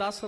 10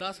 10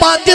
5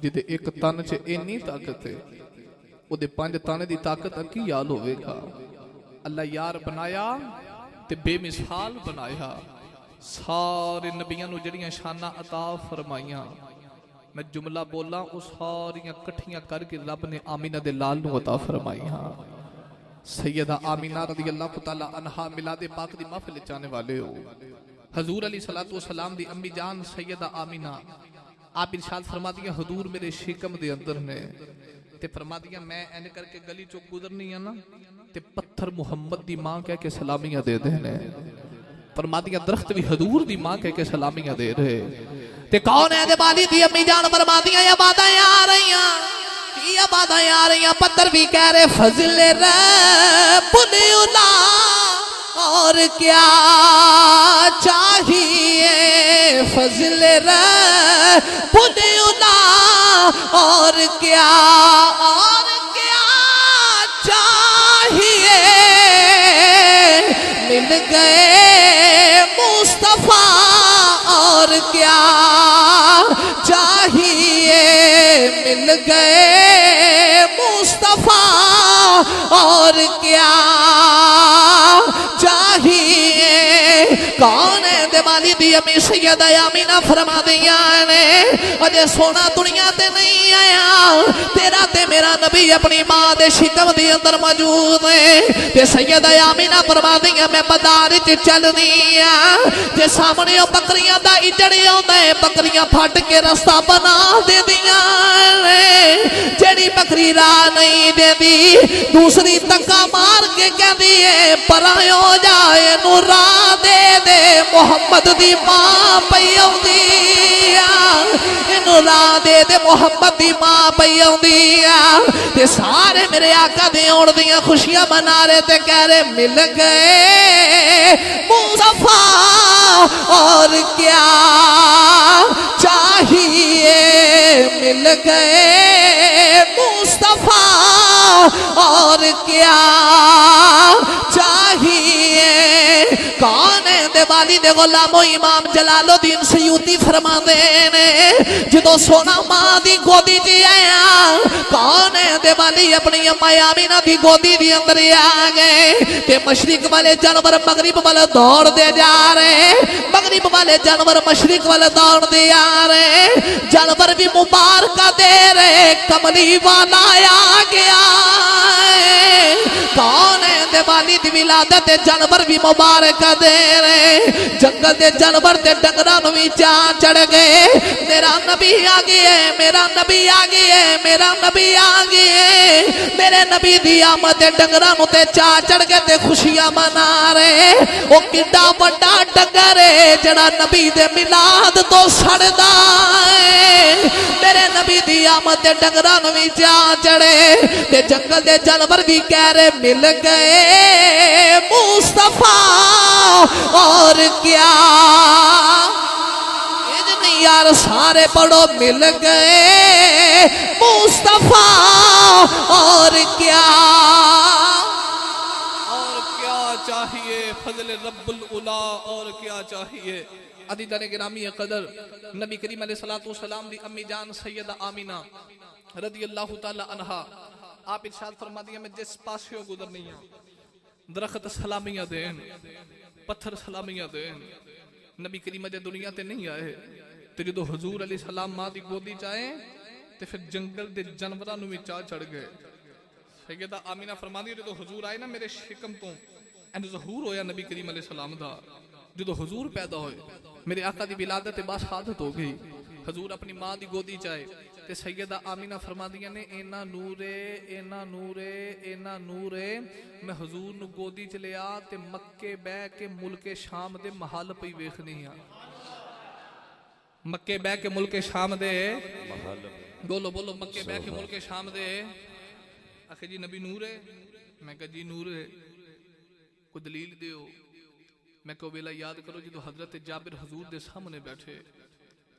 ਜਿਹਦੇ ਇੱਕ ਤਨ 'ਚ ਇੰਨੀ ਤਾਕਤ ਹੈ, ਉਹਦੇ 5 ਤਨ ਦੀ ਤਾਕਤ ਕੀ ਹਾਲ ਹੋਵੇਗਾ। ਅੱਲਾ ਯਾਰ ਬਣਾਇਆ ਤੇ ਬੇਮਿਸਾਲ ਬਣਾਇਆ। ਸਾਰੇ ਨਬੀਆਂ ਨੂੰ ਜਿਹੜੀਆਂ ਸ਼ਾਨਾਂ ਅਤਾ ਫਰਮਾਈਆਂ, ਮੈਂ ਜੁਮਲਾ ਬੋਲਾਂ ਉਹ ਸਾਰੀਆਂ ਇਕੱਠੀਆਂ ਕਰਕੇ ਰੱਬ ਨੇ ਆਮੀਨਾ ਦੇ ਲਾਲ ਨੂੰ ਅਤਾ ਫਰਮਾਈਆਂ। सैयदा आमीना रज़ी अल्लाह तआला अन्हा मिलाद पाक दी महफिल च आने वाले हो। हजूर अली सलातो सलाम दी अम्मी जान सैयदा आमीना आप इरशाद फरमा दिया, हजूर मेरे शिकम दे अंदर ने ते फरमा दिया मैं इंज करके गली चो गुजरनी है ना ते पत्थर मुहम्मद दी मां कह के सलामियां दे देने। फरमा दिया दरख्त भी हजूर दी मां कह के सलामियां दे रहे ते कौन है दे वाली दी अम्मी जान फरमा दिया या बातें आ रही ये बातें आ रही, पत्थर भी कह रहे फजल रब्बुल उला और क्या चाहिए, फजल रब्बुल उला और क्या चाहिए। मिल गए मुस्तफा और क्या चाहिए, मिल गए मुस्तफा और क्या चाहिए। कौन है दिवाली दी अम्मी सैयदा आमीना फरमा दिया ने अजे सोना दुनिया ते नहीं आया, तेरा ते मेरा नबी अपनी मां दे शिकम दे अंदर मौजूद है। ते सैयदा आमीना फरमा दिया मैं बाजार च चलदी आ ते सामने ओ बकरियां दा इजड़ आउंदा है, बकरियां फट के रास्ता बना दे दियां ने। जेड़ी बकरी राह नहीं देती दूसरी धक्का मार के कहती है परा हो जाए नू राह दे दे, मुहम्मद दी मां पई आउंदी आ, इनू राह दे दे मुहम्मद दी मां पई आउंदी आ। ते सारे मेरे आका दे आउण दियां खुशियां मना रहे ते कह रहे मिल गए मुस्तफा और क्या चाहिए, मिल गए मुस्तफा और क्या चाहिए। कौन है दिवाली दे गुलामो इमाम जलालुद्दीन सयूती फरमांदे ने जदों सोना मां दी गोदी च आया, कौन है दिवाली अपनी अम्मा आमीना दी गोदी दे अंदर आ गए ते मशरिक वाले जानवर मगरिब वाले दौड़ते जा रहे, मगरिब वाले जानवर मशरिक वाले दौड़ते आ रहे, जानवर भी मुबारक दे रहे, कमली वाला आ गया। कौन है दिवाली दी विलादत जानवर भी मुबारक दे रहे, जंगल दे जानवर ते डंगरां नूं भी चा चढ़ गए, मेरा नबी आ गया, मेरा नबी आ गया, मेरा नबी आ गया। मेरे नबी दी आमद ते डंगरां नूं ते चा चढ़ के ते खुशियां मना रहे। ओ किड्डा वड्डा डंगर है जड़ा नबी दे मिलाद तो सड़दा है, मेरे नबी दी आमद ते डंगरां नूं भी चा चढ़े ते जंगल दे जानवर भी कह रहे मिल गए मुस्तफा और क्या। नहीं यार सारे पढ़ो मिल गए मुस्तफा और क्या चाहिए, फजल रब्बुल उला और क्या चाहिए। अदीदान गिरामी कदर नबी करीम अलैहिस्सलातु वस्सलाम दी अम्मी जान सैयदा आमीना रज़ी अल्लाह तआला अन्हा आप इरशाद फरमा दिया मैं जिस पासे गुजरनी है दरख्त सलामियां देन, पत्थर सलामियां देन। नबी करीम दे दुनिया ते नहीं आए ते जो हजूर अली सलाम मां दी गोदी च आए ते फिर जंगल दे जानवरां नूं भी चा चढ़ गए। सैयदा आमीना फरमांदी जो हजूर आए ना मेरे शिकम तो एंड ज़हूर होया नबी करीम अलैहि सलाम दा। जो हजूर पैदा होए मेरे आका दी विलादत बाशहादत हो गई, हजूर अपनी मां दी गोदी च आए ते सैयदा आमीना फरमादियां ने इना नूरे इना नूरे इना नूरे मैं हजूर नू गोदी च लिया ते मक्के बह के मुल्के शाम दे महल पई वेखनी आ। मक्के बह के मुल्के शाम दे बोलो बोलो मक्के बह के मुल्के शाम दे आखे जी नबी नूर है, मैं कहा जी नूर है, कोई दलील दियो। मैं को वेला याद करो जो हजरत जाबिर हजूर दे सामने बैठे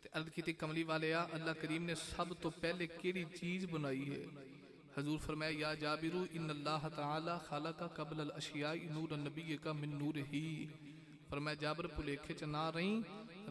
ते अर्ज की कमली वाले अल्लाह करीम ने सब तो पहले केड़ी चीज बनाई है। हजूर फरमाया या जाबिरू इन्नल्लाह तआला खलका कबल अल अशिया नूर नबी का मिन नूर ही। फरमाया जाबिर भुलेखे च ना रही,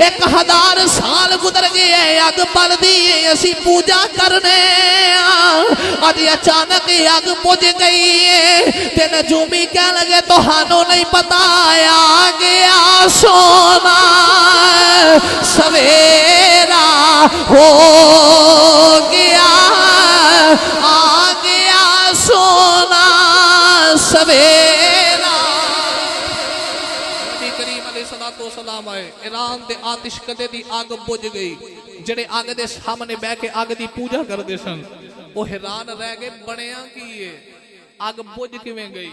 1000 1000 साल गुजर गए अग बल दी असी पूजा करने अज अचानक अग बुझ गई ते नजूमी कह लगे तुहानू नहीं पता आ गया सोना सवेरा हो गया आ गया सोना सवेरा नबी करीम अलैहिस्सलातु वस्सलाम आए ईरान दे आतिश कदे दी अग बुझ गई जेड़े अग दे सामने बैठ के अग दी पूजा करदे सन वो हैरान रह गए बनिया की है अग बुझ किवें गई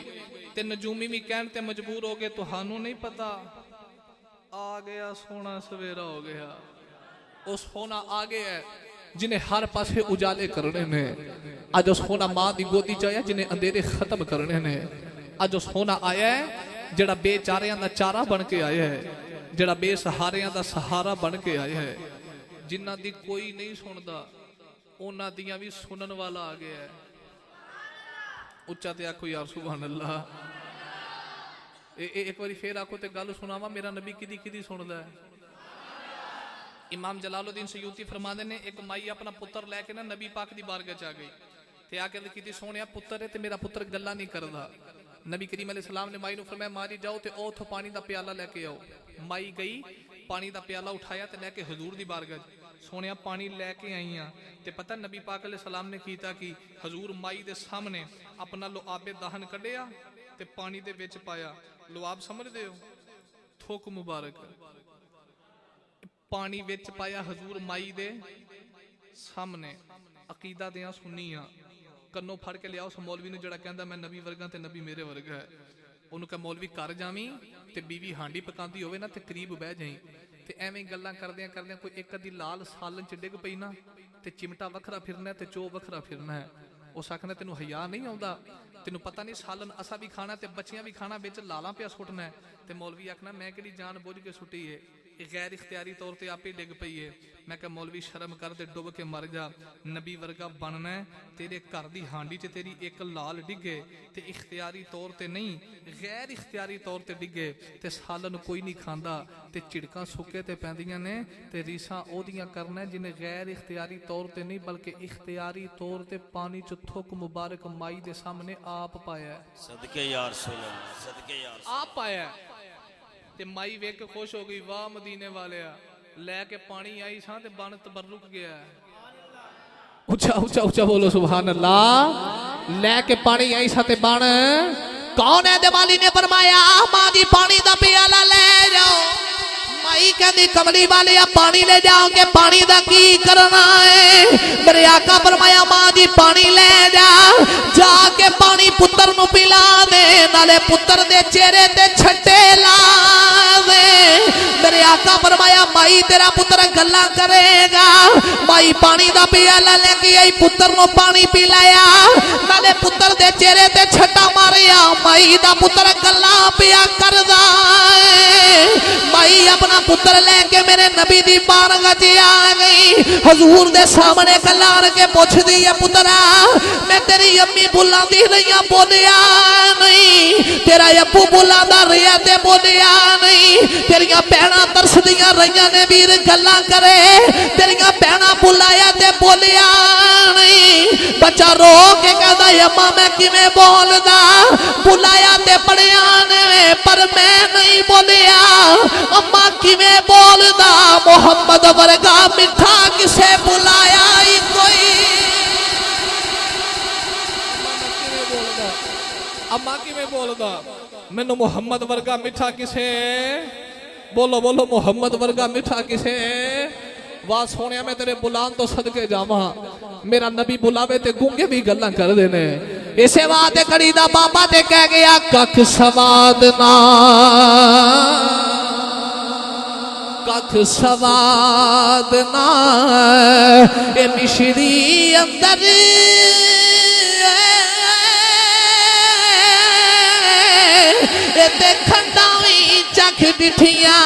ते नजूमी भी कहण ते मजबूर हो गए तुहानू नहीं पता आ गया सोना सवेरा हो गया वो सोना आ गया है जिन्हें हर पासे उजाले करने ने अज उस सोना मां दी गोदी च आया जिन्हें अंधेरे खत्म करने ने अज उस सोना आया है जेड़ा बेचारियां दा चारा बन के आया है जेड़ा बेसहारियां दा सहारा बन के आया है जिन्हां दी कोई नहीं सुनदा उन्हां दियां भी सुनन वाला आ गया है उच्चा ते आखो यार सुभान अल्लाह एक बारी फिर आखो ते गल सुनावा मेरा नबी किदी किदी सुनदा है इमाम जलालुद्दीन सयूती फरमाते ने एक माई अपना पुत्र लैके ना नबी पाक दी बारगाह च आ गई ते आके कीती सोनिया पुत्र है ते मेरा पुत्र गल्ला नहीं करदा नबी करीम अलैहि सलाम ने माई नूं फरमाया मारी जाओ ते ओथों पानी दा प्याला लेके आओ माई गई पानी दा प्याला उठाया ते लेके हुजूर दी बारगाह सोनिया पानी लेके आई हां ते पता नबी पाक अलैहि सलाम ने कीता कि हुजूर माई दे सामने अपना लुआबे दहन कढिया ते पानी दे विच पाया लुआब समझदे हो थोक मुबारक पानी विच पाया हजूर माई दे सामने अकीदा दियां सुनियां कन्नों फड़ के लिया उस मौलवी नूं जेड़ा कहंदा मैं नबी वर्गा ते नबी मेरे वर्गा है उन्होंने कहा मौलवी घर जावी ते बीवी हांडी पकांदी होवे ना ते करीब बह जाई ते एवें गल्लां करदियां करदियां कोई एक अद्धी लाल सालन च डिग पई ना ते चिमटा वखरा फिरना है ते चो वखरा फिरना है उस आखना तेनू हया नहीं आउंदा तेनू पता नहीं सालन असा भी खाना ते बच्चियां भी खाना विच लाला पिया सुटना है ते मौलवी आखना मैं किहड़ी जान बुझ के सुटी है गैर इख्तियारी तौर पर आप ही डिग पई है मैं क्या मौलवी शर्म कर दे डुब के मर जा नबी वर्गा बनना है तेरे घर की हांडी च तेरी एक लाल डिगे ते इख्तियारी तौर पर नहीं गैर इख्तियारी तौर पर डिगे ते सालन कोई नहीं खांदा ते झिड़कां सुके ते पैंदियां ने ते रीसां ओदियां करना जिन्हें गैर इख्तियारी तौर पर नहीं बल्कि इख्तियारी तौर पर पानी च थुक मुबारक माई दे सामने आप पाया सदके या रसूल अल्लाह सदके या रसूल आप पाया ते माई वेख के खुश हो गई वाह मदीने वाले लैके पानी आई सा ते बन तबरुक गया उच्चा उच्चा उच्चा बोलो सुभान अल्लाह लैके पानी आई सा ते बन कौन है दिवाली ने फरमाया मां जी पानी दा प्याला ले जाओ माई कहती कमली वाले पानी ले जाओगे पानी दा की करना है मेरे आका फरमाया मां जी पानी ले जा जाके पानी पुत्र नु पिला दे नाले पुत्र दे चेहरे ते छट्टे ला दे मेरे आका फरमाया माई तेरा पुत्र गल्ला करेगा माई पानी दा प्याला लेके आई पुत्र नु पानी पिलाया नाले पुत्र दे चेहरे ते छट्टा मारिया माई दा पुत्र गल्ला पिया करदा माई अपना पुत्र लेके मेरे नबी दी बारगाह च आ गई हजूर दे सामने कलार के पूछदी है पुत्रा मैं तेरी अम्मी बुलांदी रही बोलिया नहीं तेरा अब्बू बुलांदा रहा ते बोलिया नहीं तेरिया भैणां तरसदियां रहियां ने वीर गल्लां करे तेरिया भैणां बुलाया ते बोलिया नहीं बच्चा रो के कहदा अम्मा मैं किवें बोलदा बुलाया ते पड़िया ने पर मैं नहीं बोलिया अम्मा किवें बोलदा मोहम्मद वर्गा मिठा किसे बुलाया ही कोई अम्मा किवें बोलदा मैनू मोहम्मद वर्गा मिठा किसे बोलो बोलो मोहम्मद वर्गा मिठा किसे वाह सोनिया मैं तेरे बुलान तो सदके जावा मेरा नबी बुलावे ते गूंगे भी गल्लां कर देने इसे बात कड़ी दा बाबा ते कह गया कख सवाद ना कख सवाद ना ए मिश्री अंदर ए देखन दावी चख डिठिया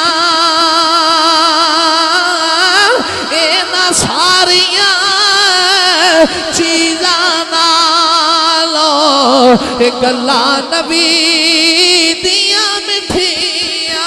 ए ना सारिया चीज़ां नालो ए गल्ला नबी दिया मिठिया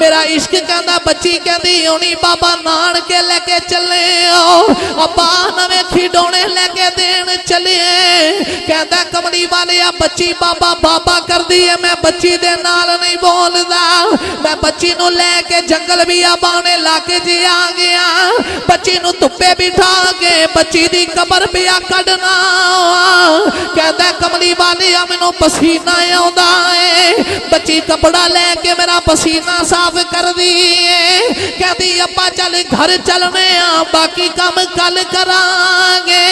मेरा इश्क कहता बच्ची कहती होनी बाबा नानके लेके चले अब्बा नवे खिडौने लेके देन चले कहता कमली वाले बच्ची बाबा बाबा कर दी है मैं बच्ची दे नाल नहीं बोलदा मैं बच्ची नू लेके जंगल भी आबाने लाके जी आ गया बच्ची नू धुप्पे बिठा के बच्ची दी कबर भी आ कढना कहता कमली वाले मैनू पसीना आउंदा है बच्ची कपड़ा लेके मेरा पसीना साफ कर दी कहती अब्बा चल घर चलने बाकी काम कल करांगे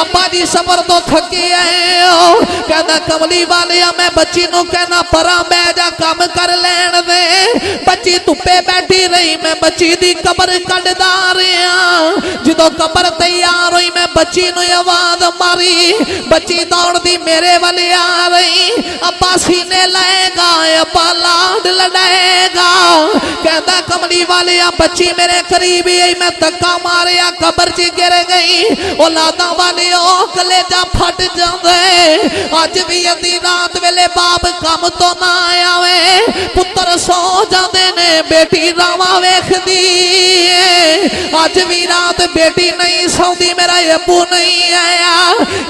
अब्बा जी सबर तो थके आए हो कहता कमली वाले मैं बच्ची नू कहना परा बह जा काम कर लैन दे बच्ची धुप्पे बैठी रही मैं बच्ची दी कबर कढदा रहा जदों कबर तैयार हुई मैं बच्ची नू आवाज मारी बच्ची दौड़दी मेरे वाले आ रही अब्बा सीने लाएगा अब्बा लाड लड़ाएगा कहता कमली वाले बच्ची मेरे करीब ही मैं धक्का मारिया कबर च गिर गई औलादा वाले कलेजा फट जांदे अज भी अद्धी रात वेले बाप काम तो ना आवे पुत्र सो जांदे ने बेटी रावा वेखदी अज भी रात बेटी नहीं सौंदी मेरा अब्बू नहीं आया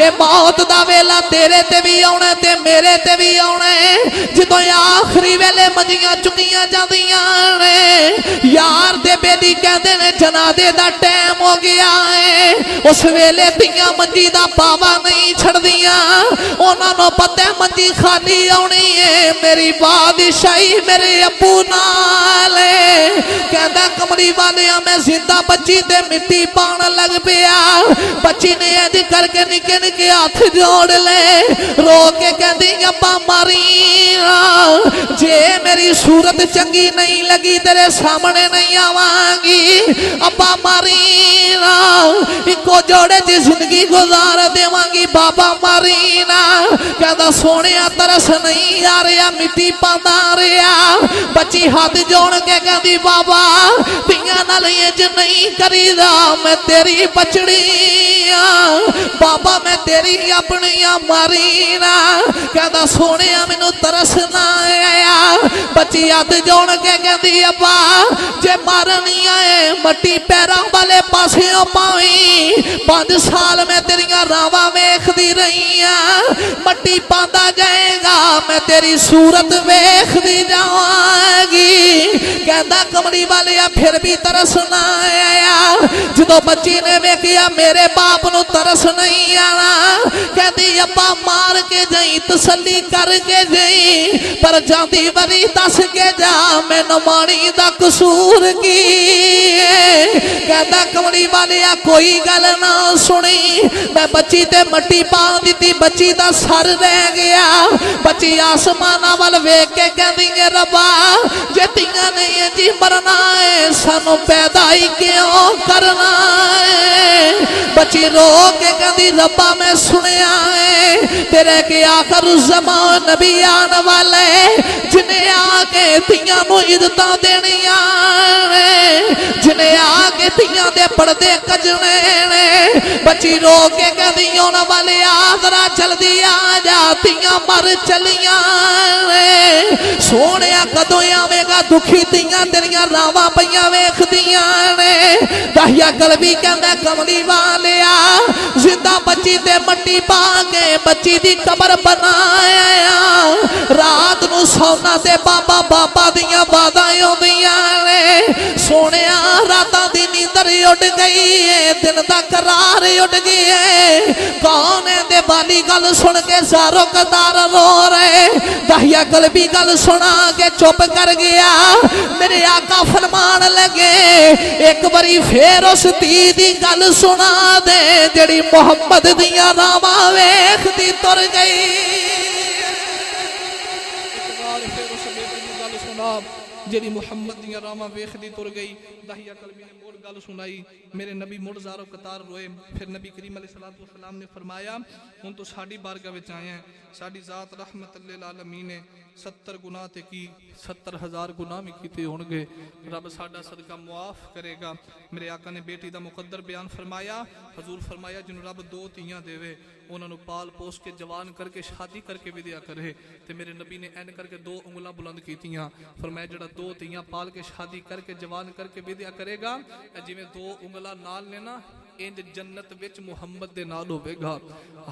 ए मौत दा वेला तेरे ते भी आउणा ते मेरे ते भी आउणा जदों आखिरी वेले मंजियां चुकियां जांदियां ने यार दे बेली कहंदे ने जनाजे दा टाइम हो गया है उस वेले धीआं मंजी दा पावा नहीं छड़दियां उन्हां नूं पता मंजी खाली आउणी है मेरी बादशाही मेरे अब्बू नाल कहंदा कमली वाले मैं जिंदा बच्ची ते मिट्टी पाण लग पिया बच्ची ने इंज करके निके निके हाथ जोड़ ले रो के कहती अब्बा मारी जे मेरी सूरत चंगी नहीं लगी तेरे सामने नहीं आवांगी अब्बा मारी इको जोड़े च जिंदगी गुजार देवांगी बाबा मारी ना कहता सोने तरस नहीं आ रहा मिट्टी पांदा रहा बच्ची हाथ जोड़ के कहती बाबा पिया नाल इंज नहीं करीदा मैं तेरी बचड़ी बाबा मैं तेरी अपनी मारी ना कहता सोने मैनू तरस ना आया बच्ची हाथ जोड़ के कहती अब्बा जे मारनी आए मट्टी पैरों वाले पासियों पावी 5 साल मैं तेरिया रावा वेखदी रही मट्टी पांदा जाएगा मैं तेरी सूरत वेखदी जावांगी कहता कमली वाले फिर भी तरस ना आया जदों बच्ची ने वेखिया मेरे बाप नू तरस नहीं आना कहती अब्बा मार के जाई तसल्ली करके जाई पर जाती बरी दस के जा मैनू माणी दा कसूर की कहता कमली वाले कोई गल ना सुनी मैं बच्ची ते मट्टी पा दी बच्ची दा सर रह गया बच्ची आसमाना वाल वेख के कहती है रब्बा जे तियां नहीं जी मरना है सानू पैदा ही क्यों करना है बच्ची रो के कहती रब्बा मैं सुनिया है तेरे के आखिर ज़मान नबी आने वाले जिन्हें आके तियां नू इज्जतां देनियां ने जिन्हें आके तियां दे पर्दे कजने ने बच्ची रो के कहती होने वाले आदरा जल्दी आ जा तियां मर चलियां ने सोने कदों आवेगा दुखी तियां तेरियां रावां पईयां वेखदियां ने दहिया कलबी कहंदा कमली वालिया जिंदा बच्ची ते मट्टी पा के बच्ची दी कबर बनाया रात नू सौना ते बाबा बाबा दियां बादां आउंदियां ने सोने रातां दी नींदर उड़ गई है दिन दा करार उड़ गया है कौन है दे बाली गल सुन के सारो कदार रो रहे दहिया कलबी गल सुना के चुप कर गया मेरे आका फरमान लगे एक बारी फिर उस धी दी गल सुना दे जेड़ी मुहम्मद दियां रावां वेखदी तुर गई जेड़ी मुहम्मद दियां रावां वेखदी तुर गई दहिया कलबी ने मोड़ गल सुनाई मेरे नबी मुड़ ज़ारो कतार रोए फिर नबी करीम अलैहिस्सलातु वस्सलाम ने फरमाया हुण तो साडी बारगाह विच आए हैं साडी ज़ात रहमत लिल आलमीन है 70 ਗੁਨਾਹ ਤੇ ਕੀ 70,000 ਗੁਨਾਹ ਵੀ ਕੀਤੇ ਹੋਣਗੇ ਰੱਬ ਸਾਡਾ ਸਦਕਾ ਮੁਆਫ ਕਰੇਗਾ ਮੇਰੇ ਆਕਾ ਨੇ ਬੇਟੀ ਦਾ ਮੁਕੱਦਰ ਬਿਆਨ ਫਰਮਾਇਆ ਹਜ਼ੂਰ ਫਰਮਾਇਆ ਜਿਹਨੂੰ ਰੱਬ 2 ਧੀਆਂ ਦੇਵੇ ਉਹਨਾਂ ਨੂੰ ਪਾਲ ਪੋਸ ਕੇ ਜਵਾਨ ਕਰਕੇ ਸ਼ਾਦੀ ਕਰਕੇ ਵਿਦਿਆ ਕਰੇ ਤੇ ਮੇਰੇ ਨਬੀ ਨੇ ਐਨ ਕਰਕੇ 2 ਉਂਗਲਾਂ ਬੁਲੰਦ ਕੀਤੀਆਂ ਫਰਮਾਇਆ ਜਿਹੜਾ 2 ਧੀਆਂ ਪਾਲ ਕੇ ਸ਼ਾਦੀ ਕਰਕੇ ਜਵਾਨ ਕਰਕੇ ਵਿਦਿਆ ਕਰੇਗਾ ਜਿਵੇਂ 2 ਉਂਗਲਾਂ ਨਾਲ ਨੇ ਨਾ ਇੰਜ जन्नत विच मुहम्मद दे नाल होवेगा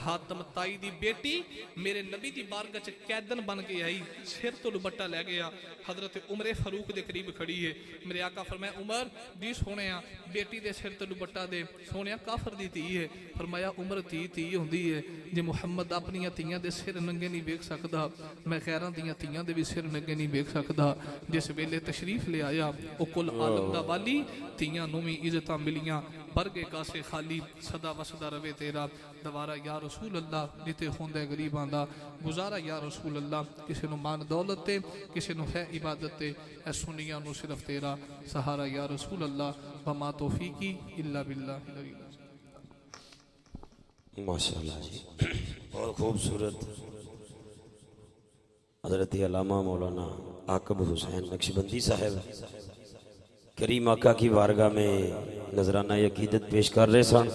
हातम ताई दी बेटी मेरे नबी दी बारगाह च कैदन बन के आई सिर तो दुपट्टा लै गया हजरत उमर फारूक दे करीब खड़ी है मेरे आका फरमाया उमर दी सोहणिया बेटी दे सिर तो दुपट्टा दे सोहणिया काफर दी धी है फरमाया उमर धी हुंदी है जे मुहम्मद अपनी धीआं दे सिर नंगे नहीं वेख सकदा मैं खैरां दीआं धीआं दे भी सिर नंगे नहीं वेख सकदा जिस वेले तशरीफ ले आया ओ कुल आलम दा वाली धीआं नूं वी इज्जतां मिलियां बरगे कासे खाली सदा वसदा रवे तेरा दवारा या रसूल अल्लाह जिते होंदे गरीबां दा गुजारा या रसूल अल्लाह किसी नूं मान दौलत ते किसी नूं है इबादत ते ऐ सुनियां नूं सिर्फ तेरा सहारा या रसूल अल्लाह वमा तौफीकी इल्ला बिल्लाह माशाअल्लाह जी बहुत खूबसूरत हजरत अल्लामा मौलाना आकब हुसैन नक्शबंदी साहब करीम आका की बारगाह में नजराना अकीदत पेश कर रहे सन